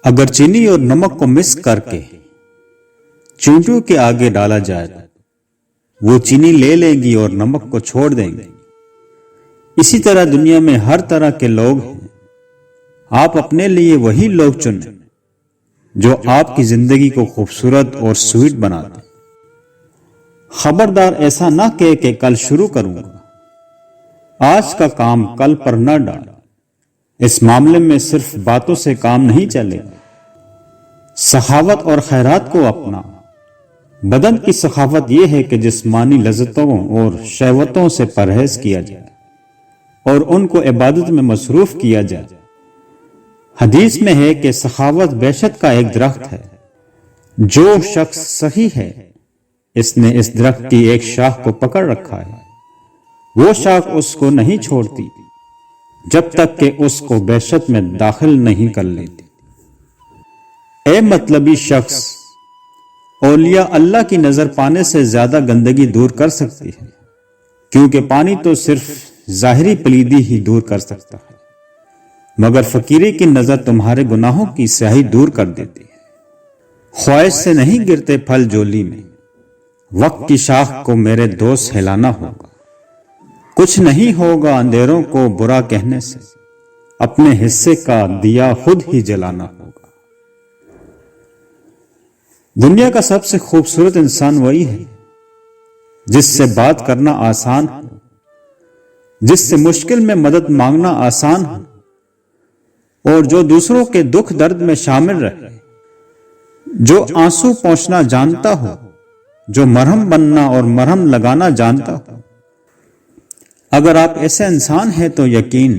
اگر چینی اور نمک کو مکس کر کے چونٹیوں کے آگے ڈالا جائے وہ چینی لے لیں گی اور نمک کو چھوڑ دیں گی۔ اسی طرح دنیا میں ہر طرح کے لوگ ہیں، آپ اپنے لیے وہی لوگ چنیں جو آپ کی زندگی کو خوبصورت اور سویٹ بنا دیں۔ خبردار ایسا نہ کہے کہ کل شروع کروں گا، آج کا کام کل پر نہ ڈال۔ اس معاملے میں صرف باتوں سے کام نہیں چلے گا، سخاوت اور خیرات کو اپنا۔ بدن کی سخاوت یہ ہے کہ جسمانی لذتوں اور شہوتوں سے پرہیز کیا جائے اور ان کو عبادت میں مصروف کیا جائے۔ حدیث میں ہے کہ سخاوت بیشت کا ایک درخت ہے، جو شخص سخی ہے اس نے اس درخت کی ایک شاخ کو پکڑ رکھا ہے، وہ شاخ اس کو نہیں چھوڑتی جب تک کہ اس کو بیشت میں داخل نہیں کر لیتی۔ اے مطلبی شخص، اولیاء اللہ کی نظر پانے سے زیادہ گندگی دور کر سکتی ہے، کیونکہ پانی تو صرف ظاہری پلیدی ہی دور کر سکتا ہے، مگر فقیری کی نظر تمہارے گناہوں کی سیاہی دور کر دیتی ہے۔ خواہش سے نہیں گرتے پھل جولی میں، وقت کی شاخ کو میرے دوست ہلانا ہوگا۔ کچھ نہیں ہوگا اندھیروں کو برا کہنے سے، اپنے حصے کا دیا خود ہی جلانا ہوگا۔ دنیا کا سب سے خوبصورت انسان وہی ہے جس سے بات کرنا آسان ہو، جس سے مشکل میں مدد مانگنا آسان ہو، اور جو دوسروں کے دکھ درد میں شامل رہے، جو آنسو پہنچنا جانتا ہو، جو مرہم بننا اور مرہم لگانا جانتا ہو۔ اگر آپ ایسے انسان ہیں تو یقین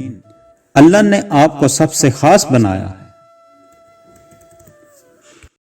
اللہ نے آپ کو سب سے خاص بنایا ہے۔